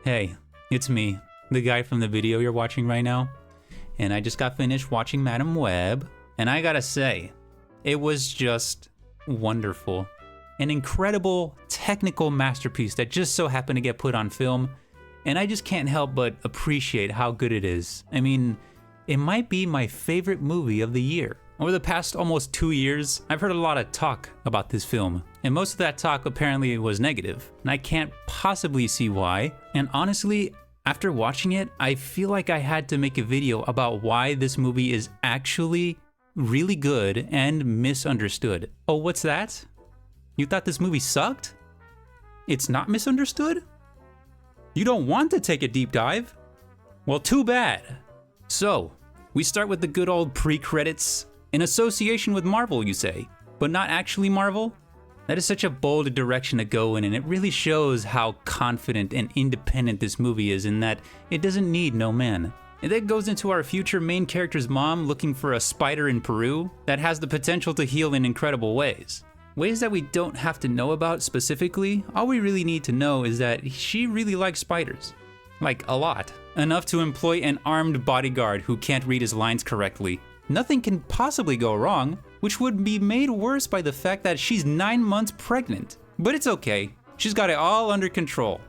Hey, it's me, the guy from the video you're watching right now. And I just got finished watching Madame Web, and I gotta say, it was just wonderful. An incredible technical masterpiece that just so happened to get put on film, and I just can't help but appreciate how good it is. I mean, it might be my favorite movie of the year. Over the past almost 2 years, I've heard a lot of talk about this film, and most of that talk apparently was negative, and I can't possibly see why. And honestly, after watching it, I feel like I had to make a video about why this movie is actually really good and misunderstood. Oh, what's that? You thought this movie sucked? It's not misunderstood? You don't want to take a deep dive? Well, too bad. So, we start with the good old pre-credits. In association with Marvel, you say, but not actually Marvel? That is such a bold direction to go in, and it really shows how confident and independent this movie is in that it doesn't need no man. It then goes into our future main character's mom looking for a spider in Peru that has the potential to heal in incredible ways. Ways that we don't have to know about specifically. All we really need to know is that she really likes spiders. Like, a lot. Enough to employ an armed bodyguard who can't read his lines correctly. Nothing can possibly go wrong, which would be made worse by the fact that she's 9 months pregnant. But it's okay, she's got it all under control.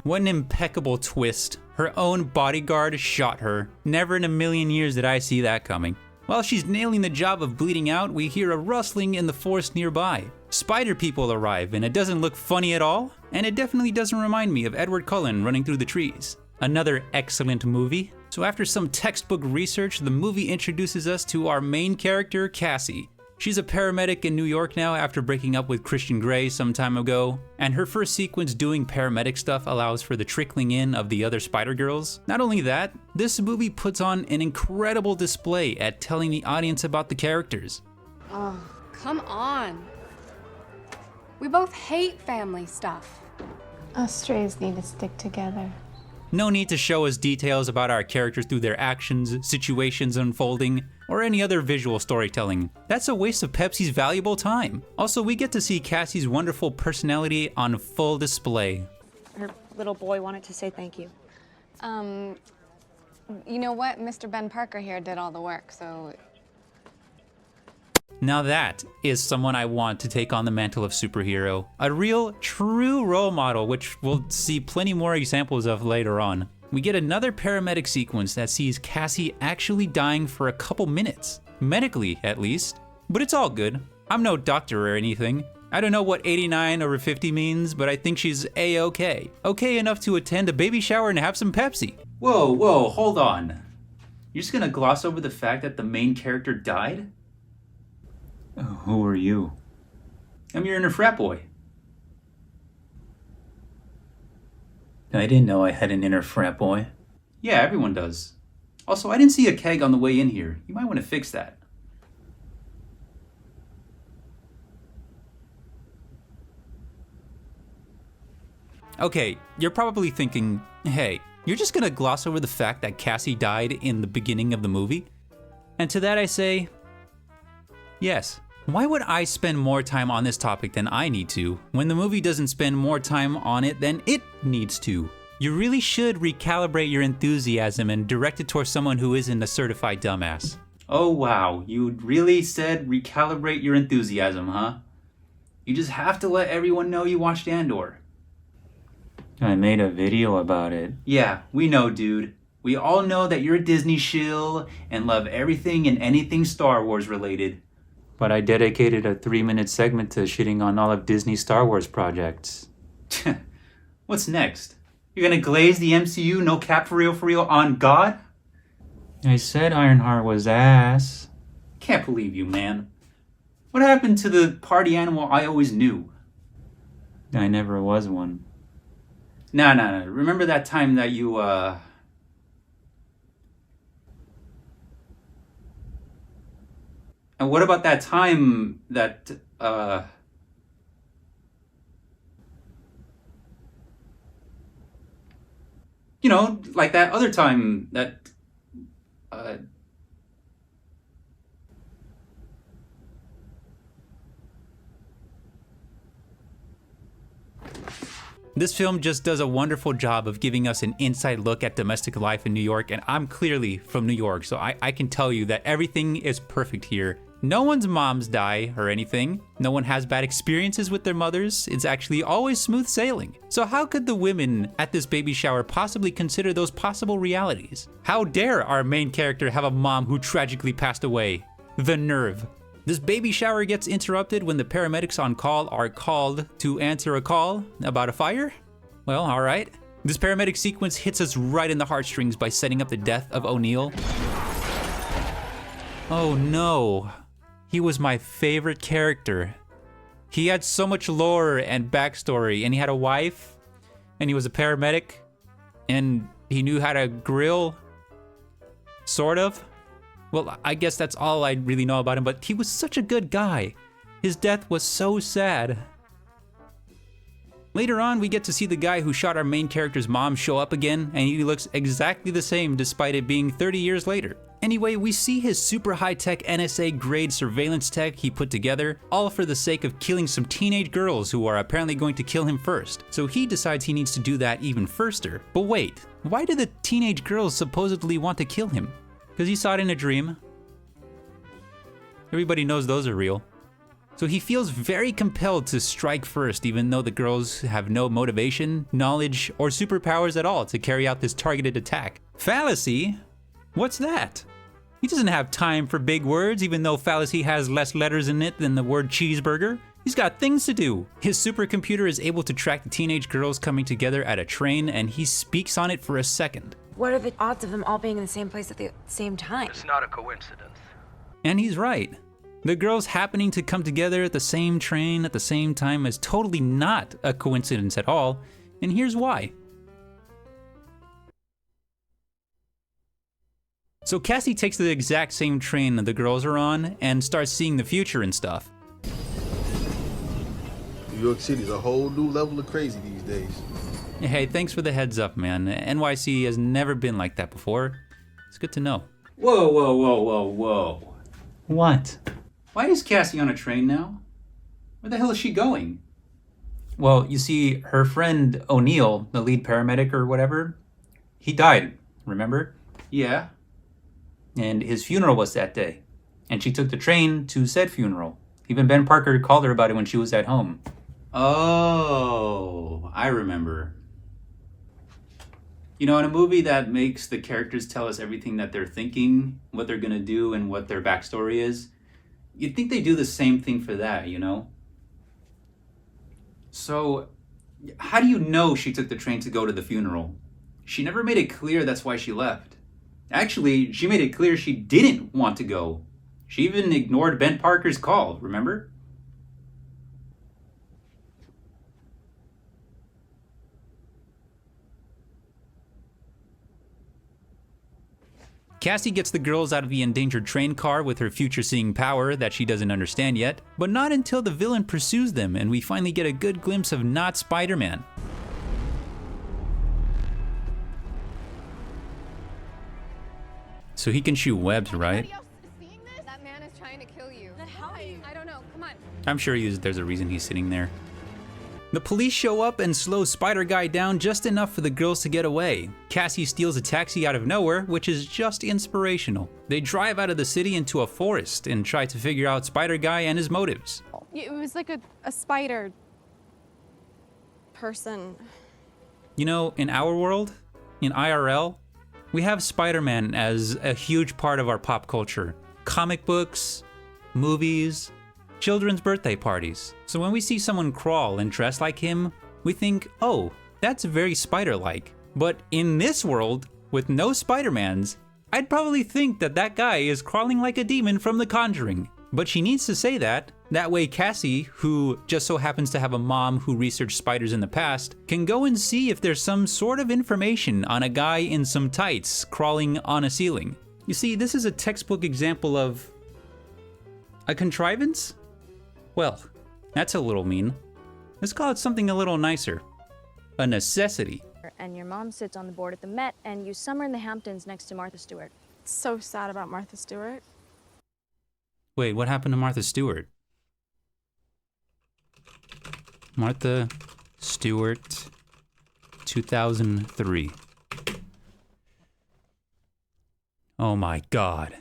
What an impeccable twist. Her own bodyguard shot her. Never in a million years did I see that coming. While she's nailing the job of bleeding out, we hear a rustling in the forest nearby. Spider people arrive, and it doesn't look funny at all, and it definitely doesn't remind me of Edward Cullen running through the trees. Another excellent movie. So after some textbook research, the movie introduces us to our main character, Cassie. She's a paramedic in New York now after breaking up with Christian Grey some time ago, and her first sequence doing paramedic stuff allows for the trickling in of the other Spider-Girls. Not only that, this movie puts on an incredible display at telling the audience about the characters. Oh, come on. We both hate family stuff. Us strays need to stick together. No need to show us details about our characters through their actions, situations unfolding, or any other visual storytelling. That's a waste of Pepsi's valuable time. Also, we get to see Cassie's wonderful personality on full display. Her little boy wanted to say thank you. You know what? Mr. Ben Parker here did all the work, so... Now that is someone I want to take on the mantle of superhero. A real, true role model, which we'll see plenty more examples of later on. We get another paramedic sequence that sees Cassie actually dying for a couple minutes. Medically, at least. But it's all good. I'm no doctor or anything. I don't know what 89 over 50 means, but I think she's A-okay. Okay enough to attend a baby shower and have some Pepsi. Whoa, hold on. You're just gonna gloss over the fact that the main character died? Who are you? I'm your inner frat boy. I didn't know I had an inner frat boy. Yeah, everyone does. Also, I didn't see a keg on the way in here. You might want to fix that. Okay, you're probably thinking, hey, you're just gonna gloss over the fact that Cassie died in the beginning of the movie? And to that I say, yes. Why would I spend more time on this topic than I need to, when the movie doesn't spend more time on it than it needs to? You really should recalibrate your enthusiasm and direct it towards someone who isn't a certified dumbass. Oh wow, you really said recalibrate your enthusiasm, huh? You just have to let everyone know you watched Andor. I made a video about it. Yeah, we know, dude. We all know that you're a Disney shill and love everything and anything Star Wars related. But I dedicated a 3-minute segment to shitting on all of Disney's Star Wars projects. What's next? You're gonna glaze the MCU no cap for real on God? I said Ironheart was ass. Can't believe you, man. What happened to the party animal I always knew? I never was one. Nah. Remember that time that you, And what about that time that, you know, like that other time that, This film just does a wonderful job of giving us an inside look at domestic life in New York, and I'm clearly from New York, so I can tell you that everything is perfect here. No one's moms die or anything. No one has bad experiences with their mothers. It's actually always smooth sailing. So how could the women at this baby shower possibly consider those possible realities? How dare our main character have a mom who tragically passed away? The nerve. This baby shower gets interrupted when the paramedics on call are called to answer a call about a fire? Well, alright. This paramedic sequence hits us right in the heartstrings by setting up the death of O'Neill. Oh no. He was my favorite character. He had so much lore and backstory, and he had a wife, and he was a paramedic, and he knew how to grill, sort of. Well, I guess that's all I really know about him, but he was such a good guy. His death was so sad. Later on, we get to see the guy who shot our main character's mom show up again, and he looks exactly the same despite it being 30 years later. Anyway, we see his super high-tech NSA grade surveillance tech he put together, all for the sake of killing some teenage girls who are apparently going to kill him first. So he decides he needs to do that even firster. But wait, why do the teenage girls supposedly want to kill him? Because he saw it in a dream. Everybody knows those are real. So he feels very compelled to strike first, even though the girls have no motivation, knowledge, or superpowers at all to carry out this targeted attack. Fallacy? What's that? He doesn't have time for big words, even though fallacy has less letters in it than the word cheeseburger. He's got things to do. His supercomputer is able to track the teenage girls coming together at a train, and he speaks on it for a second. What are the odds of them all being in the same place at the same time? It's not a coincidence. And he's right. The girls happening to come together at the same train at the same time is totally not a coincidence at all, and here's why. So Cassie takes the exact same train that the girls are on and starts seeing the future and stuff. New York City's a whole new level of crazy these days. Hey, thanks for the heads up, man. NYC has never been like that before. It's good to know. Whoa, whoa, whoa, whoa, whoa. What? Why is Cassie on a train now? Where the hell is she going? Well, you see, her friend O'Neill, the lead paramedic or whatever, he died, remember? Yeah. And his funeral was that day. And she took the train to said funeral. Even Ben Parker called her about it when she was at home. Oh, I remember. You know, in a movie that makes the characters tell us everything that they're thinking, what they're gonna do, and what their backstory is, you'd think they do the same thing for that, you know? So, how do you know she took the train to go to the funeral? She never made it clear that's why she left. Actually, she made it clear she didn't want to go. She even ignored Ben Parker's call, remember? Cassie gets the girls out of the endangered train car with her future-seeing power that she doesn't understand yet, but not until the villain pursues them and we finally get a good glimpse of not Spider-Man. So he can shoot webs, right? That man is trying to kill you. I don't know. Come on. I'm sure there's a reason he's sitting there. The police show up and slow Spider Guy down just enough for the girls to get away. Cassie steals a taxi out of nowhere, which is just inspirational. They drive out of the city into a forest and try to figure out Spider Guy and his motives. It was like a spider person. You know, in our world, in IRL, we have Spider-Man as a huge part of our pop culture. Comic books, movies, children's birthday parties. So when we see someone crawl and dress like him, we think, oh, that's very Spider-like. But in this world, with no Spider-Mans, I'd probably think that that guy is crawling like a demon from The Conjuring. But she needs to say that. That way Cassie, who just so happens to have a mom who researched spiders in the past, can go and see if there's some sort of information on a guy in some tights crawling on a ceiling. You see, this is a textbook example of a contrivance? Well, that's a little mean. Let's call it something a little nicer. A necessity. And your mom sits on the board at the Met, and you summer in the Hamptons next to Martha Stewart. So sad about Martha Stewart. Wait, what happened to Martha Stewart? Martha Stewart 2003. Oh my God.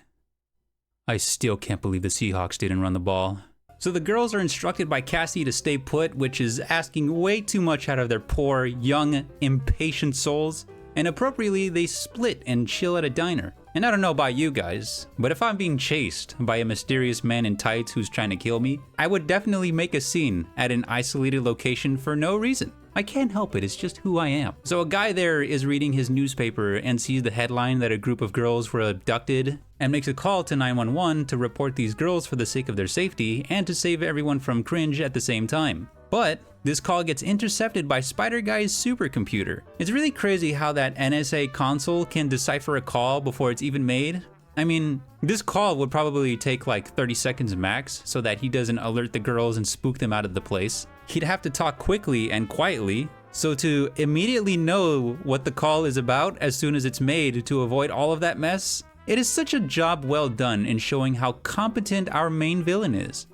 I still can't believe the Seahawks didn't run the ball. So the girls are instructed by Cassie to stay put, which is asking way too much out of their poor, young, impatient souls. And appropriately, they split and chill at a diner. And I don't know about you guys, but if I'm being chased by a mysterious man in tights who's trying to kill me, I would definitely make a scene at an isolated location for no reason. I can't help it, it's just who I am. So a guy there is reading his newspaper and sees the headline that a group of girls were abducted and makes a call to 911 to report these girls for the sake of their safety and to save everyone from cringe at the same time. But this call gets intercepted by Spider Guy's supercomputer. It's really crazy how that NSA console can decipher a call before it's even made. I mean, this call would probably take like 30 seconds max so that he doesn't alert the girls and spook them out of the place. He'd have to talk quickly and quietly, so to immediately know what the call is about as soon as it's made to avoid all of that mess, it is such a job well done in showing how competent our main villain is.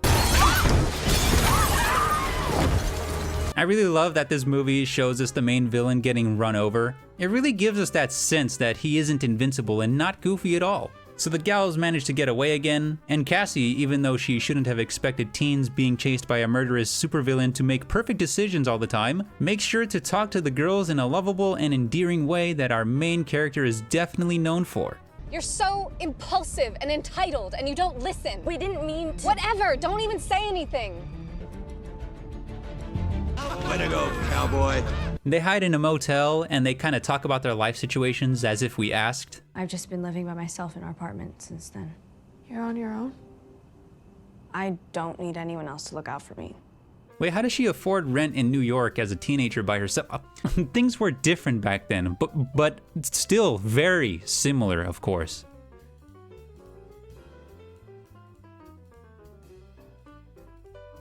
I really love that this movie shows us the main villain getting run over. It really gives us that sense that he isn't invincible and not goofy at all. So the gals manage to get away again, and Cassie, even though she shouldn't have expected teens being chased by a murderous supervillain to make perfect decisions all the time, makes sure to talk to the girls in a lovable and endearing way that our main character is definitely known for. You're so impulsive and entitled, and you don't listen. We didn't mean to. Whatever, don't even say anything. Way to go, cowboy. They hide in a motel and they kind of talk about their life situations as if we asked. I've just been living by myself in our apartment since then. You're on your own? I don't need anyone else to look out for me. Wait, how does she afford rent in New York as a teenager by herself? Things were different back then, but still very similar, of course.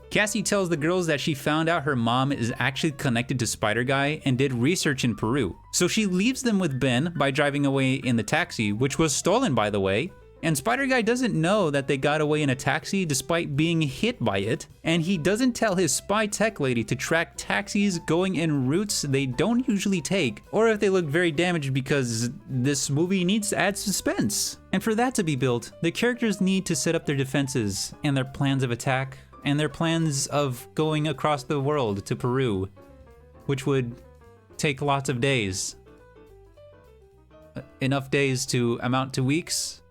Cassie tells the girls that she found out her mom is actually connected to Spider Guy and did research in Peru. So she leaves them with Ben by driving away in the taxi, which was stolen by the way. And Spider Guy doesn't know that they got away in a taxi despite being hit by it. And he doesn't tell his spy tech lady to track taxis going in routes they don't usually take, or if they look very damaged, because this movie needs to add suspense. And for that to be built, the characters need to set up their defenses and their plans of attack and their plans of going across the world to Peru, which would take lots of days. Enough days to amount to weeks,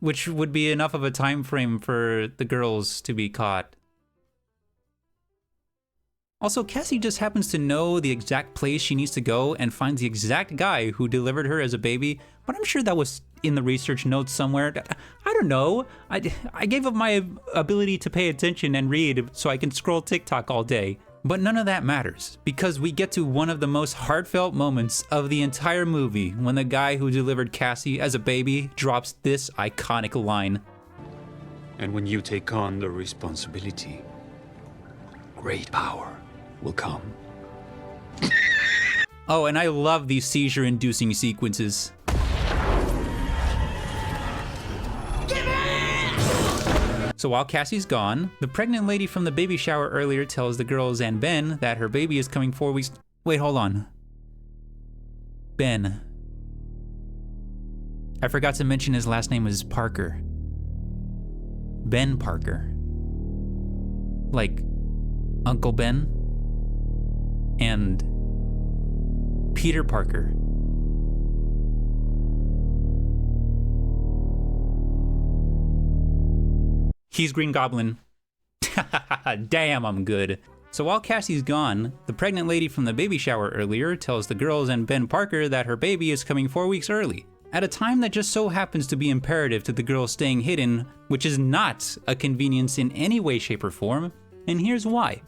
which would be enough of a time frame for the girls to be caught. Also, Cassie just happens to know the exact place she needs to go and finds the exact guy who delivered her as a baby, but I'm sure that was in the research notes somewhere. I don't know. I gave up my ability to pay attention and read so I can scroll TikTok all day. But none of that matters, because we get to one of the most heartfelt moments of the entire movie when the guy who delivered Cassie as a baby drops this iconic line. And when you take on the responsibility, great power will come. Oh, and I love these seizure-inducing sequences. So while Cassie's gone, the pregnant lady from the baby shower earlier tells the girls and Ben that her baby is coming 4 weeks. Wait, hold on. Ben. I forgot to mention his last name is Parker. Ben Parker. Like Uncle Ben and Peter Parker. He's Green Goblin. Damn, I'm good. So while Cassie's gone, the pregnant lady from the baby shower earlier tells the girls and Ben Parker that her baby is coming 4 weeks early, at a time that just so happens to be imperative to the girls staying hidden, which is not a convenience in any way, shape, or form, and here's why.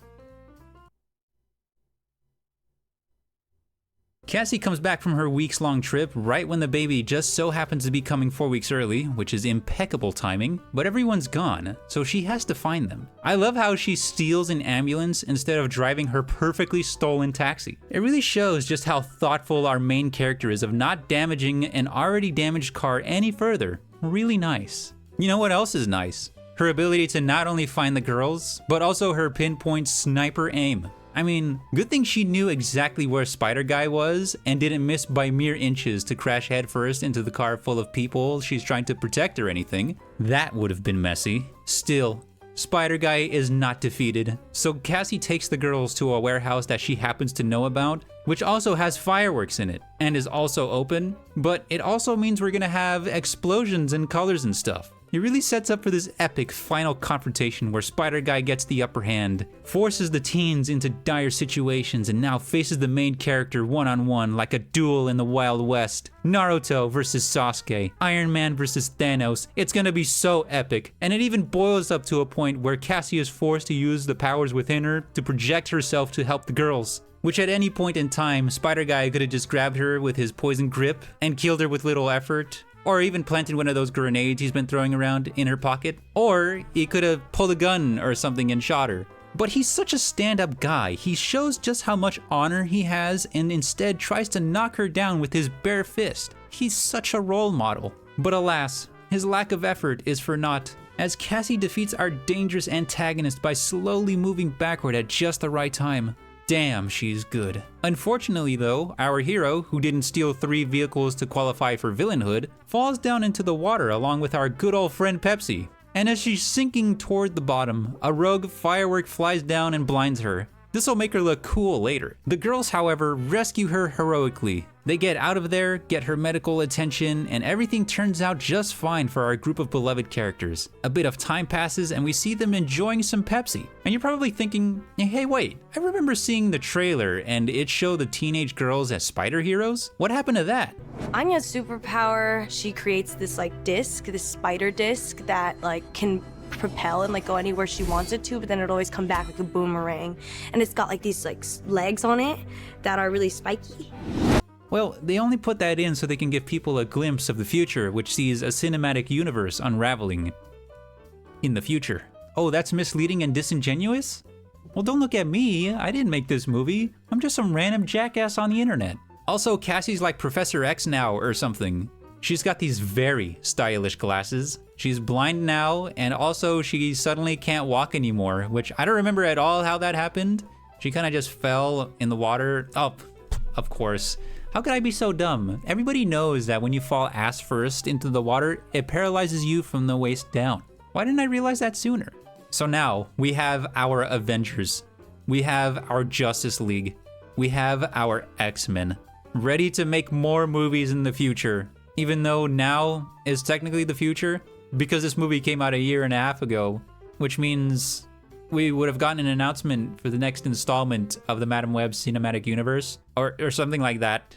Cassie comes back from her weeks-long trip right when the baby just so happens to be coming 4 weeks early, which is impeccable timing, but everyone's gone, so she has to find them. I love how she steals an ambulance instead of driving her perfectly stolen taxi. It really shows just how thoughtful our main character is of not damaging an already damaged car any further. Really nice. You know what else is nice? Her ability to not only find the girls, but also her pinpoint sniper aim. I mean, good thing she knew exactly where Spider-Guy was and didn't miss by mere inches to crash headfirst into the car full of people she's trying to protect or anything. That would have been messy. Still, Spider-Guy is not defeated, so Cassie takes the girls to a warehouse that she happens to know about, which also has fireworks in it, and is also open, but it also means we're gonna have explosions and colors and stuff. It really sets up for this epic final confrontation where Spider-Guy gets the upper hand, forces the teens into dire situations, and now faces the main character one-on-one like a duel in the Wild West. Naruto versus Sasuke, Iron Man versus Thanos. It's gonna be so epic, and it even boils up to a point where Cassie is forced to use the powers within her to project herself to help the girls. Which at any point in time, Spider-Guy could have just grabbed her with his poison grip and killed her with little effort. Or even planted one of those grenades he's been throwing around in her pocket. Or he could have pulled a gun or something and shot her. But he's such a stand-up guy. He shows just how much honor he has and instead tries to knock her down with his bare fist. He's such a role model. But alas, his lack of effort is for naught, as Cassie defeats our dangerous antagonist by slowly moving backward at just the right time. Damn, she's good. Unfortunately though, our hero, who didn't steal 3 vehicles to qualify for villainhood, falls down into the water along with our good old friend Pepsi. And as she's sinking toward the bottom, a rogue firework flies down and blinds her. This'll make her look cool later. The girls, however, rescue her heroically. They get out of there, get her medical attention, and everything turns out just fine for our group of beloved characters. A bit of time passes and we see them enjoying some Pepsi. And you're probably thinking, hey wait, I remember seeing the trailer and it showed the teenage girls as spider heroes? What happened to that? Anya's superpower, she creates this like disc, this spider disc that like can propel and like go anywhere she wants it to, but then it'll always come back like a boomerang. And it's got like these like legs on it that are really spiky. Well, they only put that in so they can give people a glimpse of the future, which sees a cinematic universe unraveling in the future. Oh, that's misleading and disingenuous? Well, don't look at me. I didn't make this movie. I'm just some random jackass on the internet. Also, Cassie's like Professor X now or something. She's got these very stylish glasses. She's blind now, and also she suddenly can't walk anymore, which I don't remember at all how that happened. She kind of just fell in the water. Oh, of course. How could I be so dumb? Everybody knows that when you fall ass first into the water, it paralyzes you from the waist down. Why didn't I realize that sooner? So now we have our Avengers. We have our Justice League. We have our X-Men. Ready to make more movies in the future. Even though now is technically the future, because this movie came out 1.5 years ago, which means we would have gotten an announcement for the next installment of the Madame Web Cinematic Universe, or something like that.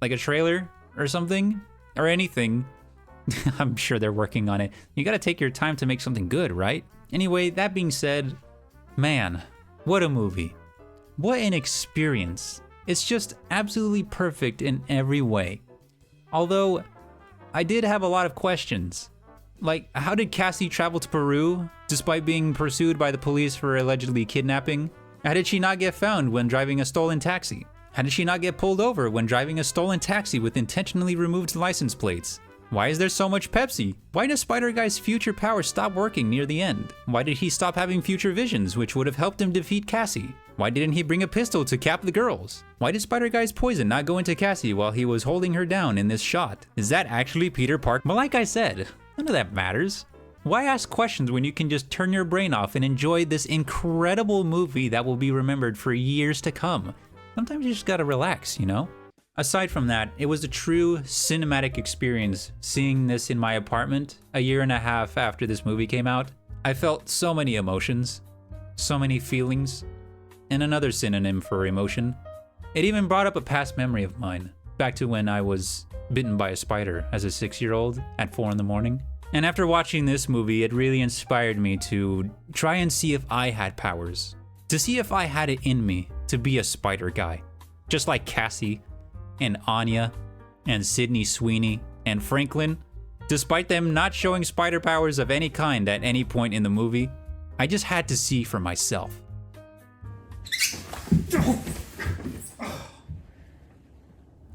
Like a trailer or something, or anything. I'm sure they're working on it. You gotta take your time to make something good, right? Anyway, that being said, man, what a movie. What an experience. It's just absolutely perfect in every way. Although, I did have a lot of questions. Like, how did Cassie travel to Peru despite being pursued by the police for allegedly kidnapping? How did she not get found when driving a stolen taxi? How did she not get pulled over when driving a stolen taxi with intentionally removed license plates? Why is there so much Pepsi? Why does Spider-Guy's future power stop working near the end? Why did he stop having future visions, which would have helped him defeat Cassie? Why didn't he bring a pistol to cap the girls? Why did Spider-Guy's poison not go into Cassie while he was holding her down in this shot? Is that actually Peter Parker? But like I said, none of that matters. Why ask questions when you can just turn your brain off and enjoy this incredible movie that will be remembered for years to come? Sometimes you just gotta relax, you know? Aside from that, it was a true cinematic experience seeing this in my apartment 1.5 years after this movie came out. I felt so many emotions, so many feelings, and another synonym for emotion. It even brought up a past memory of mine, back to when I was bitten by a spider as a 6-year-old at 4 a.m. And after watching this movie, it really inspired me to try and see if I had powers. To see if I had it in me to be a spider guy. Just like Cassie, and Anya, and Sydney Sweeney, and Franklin. Despite them not showing spider powers of any kind at any point in the movie, I just had to see for myself.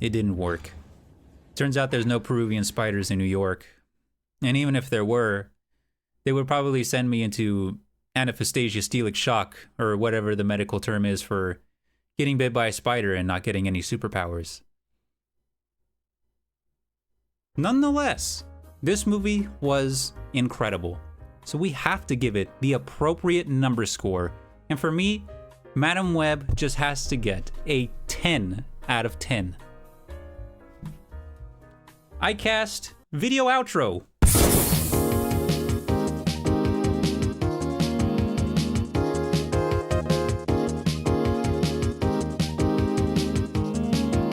It didn't work. Turns out there's no Peruvian spiders in New York. And even if there were, they would probably send me into anaphystasiastelic shock, or whatever the medical term is for getting bit by a spider and not getting any superpowers. Nonetheless, this movie was incredible. So we have to give it the appropriate number score. And for me, Madame Web just has to get a 10 out of 10. iCast video outro.